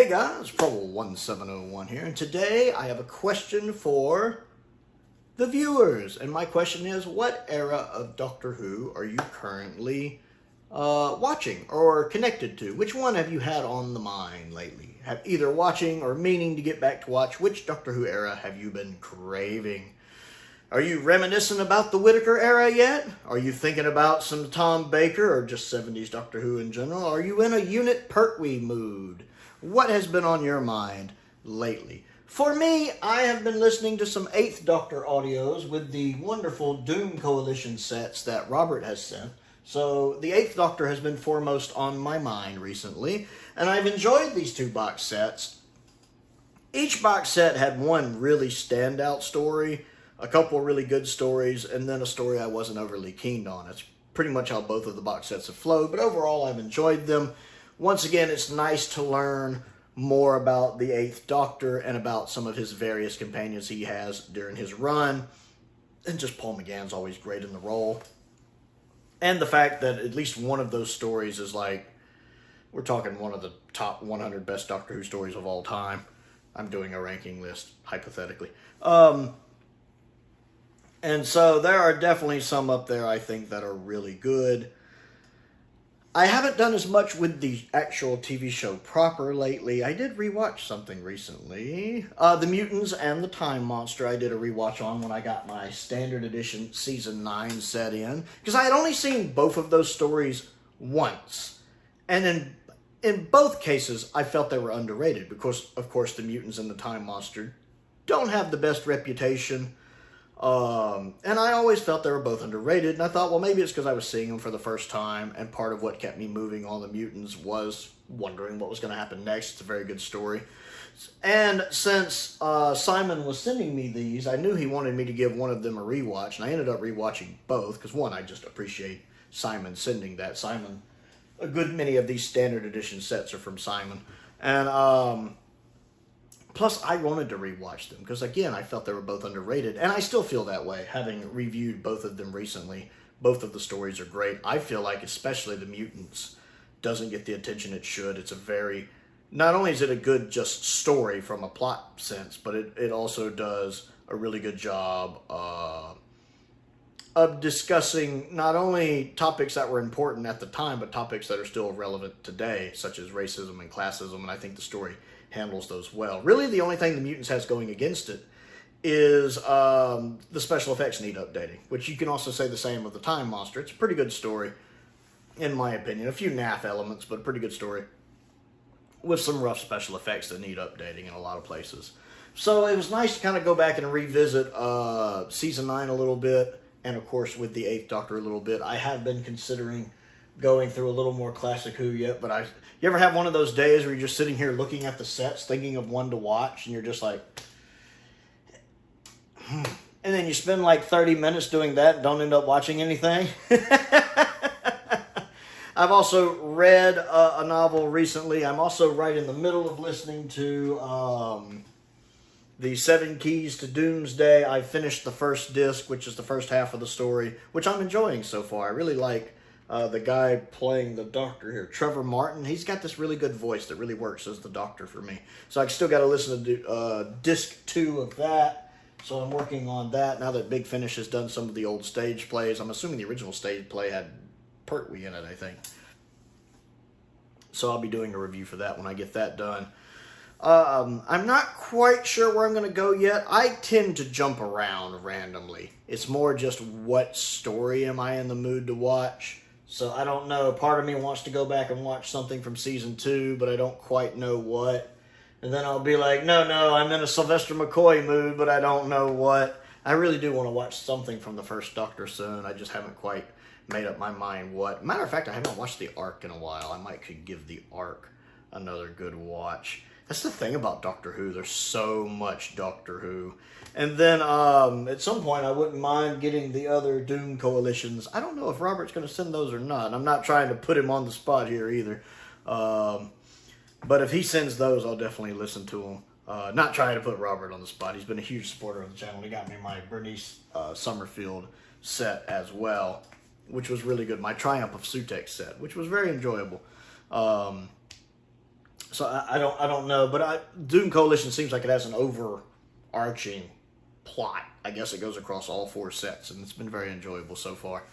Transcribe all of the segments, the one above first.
Hey guys, Prowl1701 here, and today I have a question for the viewers. And my question is, what era of Doctor Who are you currently watching or connected to? Which one have you had on the mind lately? Have either watching or meaning to get back to watch? Which Doctor Who era have you been craving? Are you reminiscing about the Whittaker era yet? Are you thinking about some Tom Baker or just 70s Doctor Who in general? Are you in a Unit Pertwee mood? What has been on your mind lately? For me, I have been listening to some 8th Doctor audios with the wonderful Doom Coalition sets that Robert has sent. So the 8th Doctor has been foremost on my mind recently, and I've enjoyed these 2 box sets. Each box set had one really standout story, a couple really good stories, and then a story I wasn't overly keen on. It's pretty much how both of the box sets have flowed, but overall I've enjoyed them. Once again, it's nice to learn more about the 8th Doctor and about some of his various companions he has during his run. And just Paul McGann's always great in the role. And the fact that at least one of those stories is like, we're talking one of the top 100 best Doctor Who stories of all time. I'm doing a ranking list, hypothetically. And so there are definitely some up there I think that are really good. I haven't done as much with the actual TV show proper lately. I did rewatch something recently. The Mutants and the Time Monster I did a rewatch on when I got my Standard Edition Season 9 set in. Because I had only seen both of those stories once. And in both cases, I felt they were underrated. Because, of course, the Mutants and the Time Monster don't have the best reputation. And I always felt they were both underrated, and I thought, well, maybe it's because I was seeing them for the first time, and part of what kept me moving on the Mutants was wondering what was going to happen next. It's a very good story. And since Simon was sending me these, I knew he wanted me to give one of them a rewatch, and I ended up rewatching both, because one, I just appreciate Simon sending that. Simon, a good many of these Standard Edition sets are from Simon, and plus, I wanted to rewatch them because, again, I felt they were both underrated. And I still feel that way, having reviewed both of them recently. Both of the stories are great. I feel like, especially The Mutants, doesn't get the attention it should. It's a very... Not only is it a good just story from a plot sense, but it also does a really good job of discussing not only topics that were important at the time, but topics that are still relevant today, such as racism and classism. And I think the story handles those well. Really, the only thing the Mutants has going against it is the special effects need updating, which you can also say the same of the Time Monster. It's a pretty good story, in my opinion. A few naff elements, but a pretty good story with some rough special effects that need updating in a lot of places. So it was nice to kind of go back and revisit Season 9 a little bit, and of course with the 8th Doctor a little bit. I have been considering going through a little more classic Who yet, but you ever have one of those days where you're just sitting here looking at the sets, thinking of one to watch, and you're just like, and then you spend like 30 minutes doing that and don't end up watching anything? I've also read a novel recently. I'm also right in the middle of listening to the 7 Keys to Doomsday. I finished the first disc, which is the first half of the story, which I'm enjoying so far. I really like the guy playing the Doctor here, Trevor Martin. He's got this really good voice that really works as the Doctor for me. So I still got to listen to disc 2 of that. So I'm working on that now that Big Finish has done some of the old stage plays. I'm assuming the original stage play had Pertwee in it, I think. So I'll be doing a review for that when I get that done. I'm not quite sure where I'm going to go yet. I tend to jump around randomly. It's more just what story am I in the mood to watch. So I don't know. Part of me wants to go back and watch something from Season 2, but I don't quite know what. And then I'll be like, no, I'm in a Sylvester McCoy mood, but I don't know what. I really do want to watch something from the first Doctor soon. I just haven't quite made up my mind what. Matter of fact, I haven't watched the Ark in a while. I could give the Ark another good watch. That's the thing about Doctor Who. There's so much Doctor Who. And then at some point, I wouldn't mind getting the other Doom Coalitions. I don't know if Robert's going to send those or not. I'm not trying to put him on the spot here either. But if he sends those, I'll definitely listen to them. Not trying to put Robert on the spot. He's been a huge supporter of the channel. He got me my Bernice Summerfield set as well, which was really good. My Triumph of Sutex set, which was very enjoyable. So I don't know, but Doom Coalition seems like it has an overarching plot. I guess it goes across all 4 sets, and it's been very enjoyable so far.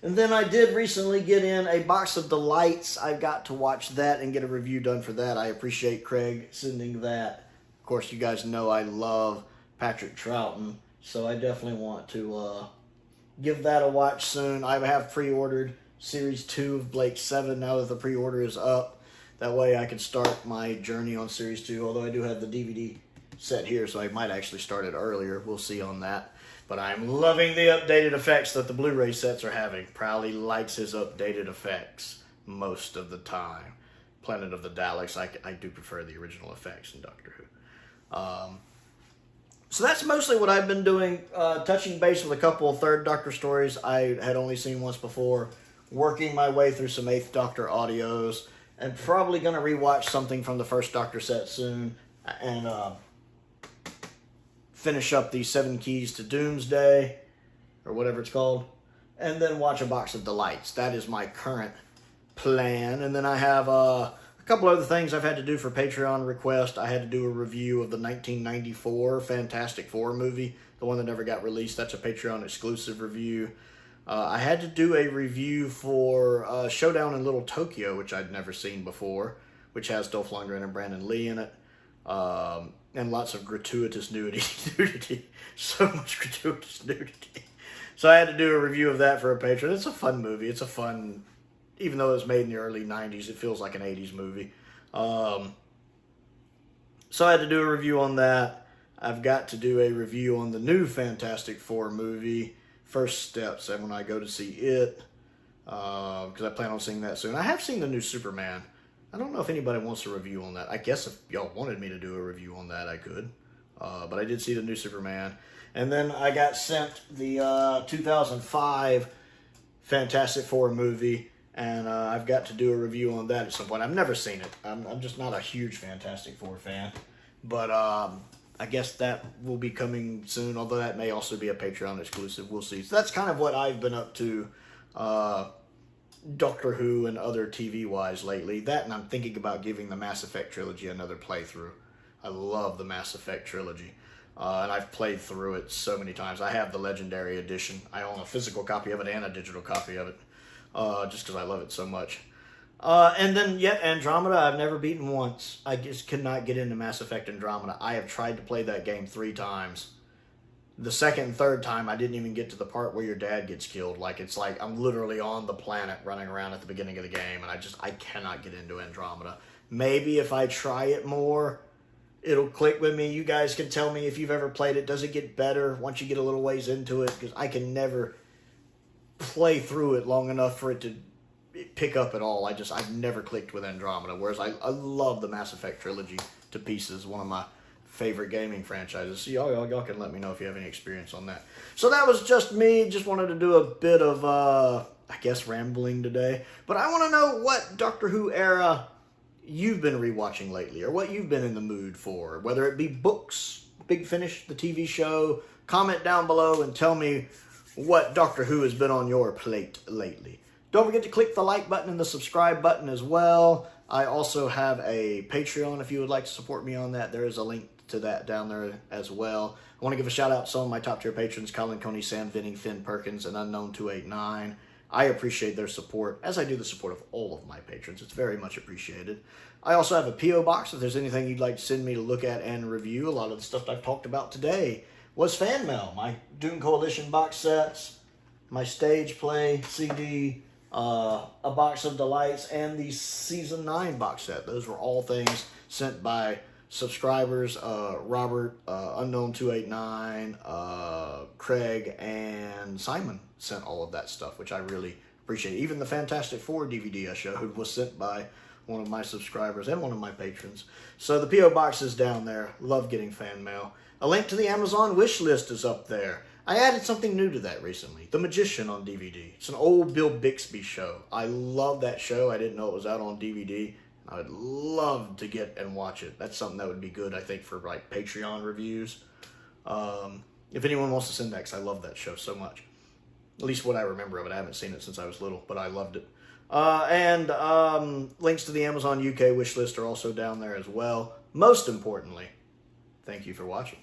And then I did recently get in a box of Delights. I've got to watch that and get a review done for that. I appreciate Craig sending that. Of course, you guys know I love Patrick Troughton, so I definitely want to give that a watch soon. I have pre-ordered Series 2 of Blake 7 now that the pre-order is up. That way I can start my journey on Series 2, although I do have the DVD set here, so I might actually start it earlier. We'll see on that. But I'm loving the updated effects that the Blu-ray sets are having. Prowley likes his updated effects most of the time. Planet of the Daleks, I do prefer the original effects in Doctor Who. So that's mostly what I've been doing, touching base with a couple of Third Doctor stories I had only seen once before, working my way through some 8th Doctor audios, and probably going to rewatch something from the First Doctor set soon, and finish up the 7 Keys to Doomsday, or whatever it's called, and then watch a box of Delights. That is my current plan. And then I have a couple other things I've had to do for Patreon request. I had to do a review of the 1994 Fantastic Four movie, the one that never got released. That's a Patreon exclusive review. I had to do a review for Showdown in Little Tokyo, which I'd never seen before, which has Dolph Lundgren and Brandon Lee in it. And lots of gratuitous nudity. So much gratuitous nudity. So I had to do a review of that for a patron. It's a fun movie. It's a fun, even though it was made in the early 90s, it feels like an 80s movie. So I had to do a review on that. I've got to do a review on the new Fantastic Four movie, First Steps, and when I go to see it, because I plan on seeing that soon. I have seen the new Superman. I don't know if anybody wants a review on that. I guess if y'all wanted me to do a review on that, I could. But I did see the new Superman. And then I got sent the 2005 Fantastic Four movie, and I've got to do a review on that at some point. I've never seen it. I'm just not a huge Fantastic Four fan. But I guess that will be coming soon, although that may also be a Patreon exclusive. We'll see. So that's kind of what I've been up to Doctor Who and other TV-wise lately. That, and I'm thinking about giving the Mass Effect trilogy another playthrough. I love the Mass Effect trilogy. And I've played through it so many times. I have the Legendary Edition. I own a physical copy of it and a digital copy of it. Just because I love it so much. And then, yet Andromeda, I've never beaten once. I just cannot get into Mass Effect Andromeda. I have tried to play that game 3 times. The second and third time, I didn't even get to the part where your dad gets killed. It's like I'm literally on the planet running around at the beginning of the game, and I cannot get into Andromeda. Maybe if I try it more, it'll click with me. You guys can tell me if you've ever played it. Does it get better once you get a little ways into it? Because I can never play through it long enough for it to pick up at all. I've never clicked with Andromeda, whereas I love the Mass Effect trilogy to pieces. One of my favorite gaming franchises. So y'all can let me know if you have any experience on that. So that was just me. Just wanted to do a bit of, I guess, rambling today. But I want to know what Doctor Who era you've been rewatching lately, or what you've been in the mood for. Whether it be books, Big Finish, the TV show. Comment down below and tell me what Doctor Who has been on your plate lately. Don't forget to click the like button and the subscribe button as well. I also have a Patreon if you would like to support me on that. There is a link to that down there as well. I want to give a shout out to some of my top tier patrons, Colin Coney, Sam Venning, Finn Perkins, and Unknown289. I appreciate their support, as I do the support of all of my patrons. It's very much appreciated. I also have a P.O. box if there's anything you'd like to send me to look at and review. A lot of the stuff I've talked about today was fan mail. My Doom Coalition box sets, my stage play CD, a box of Delights, and the Season 9 box set. Those were all things sent by subscribers. Robert, Unknown289, Craig, and Simon sent all of that stuff, which I really appreciate. Even the Fantastic Four DVD I showed was sent by one of my subscribers and one of my patrons. So the P.O. box is down there. Love getting fan mail. A link to the Amazon wish list is up there. I added something new to that recently. The Magician on DVD. It's an old Bill Bixby show. I love that show. I didn't know it was out on DVD. I would love to get and watch it. That's something that would be good, I think, for like Patreon reviews. If anyone wants to send that, because I love that show so much. At least what I remember of it. I haven't seen it since I was little, but I loved it. And links to the Amazon UK wish list are also down there as well. Most importantly, thank you for watching.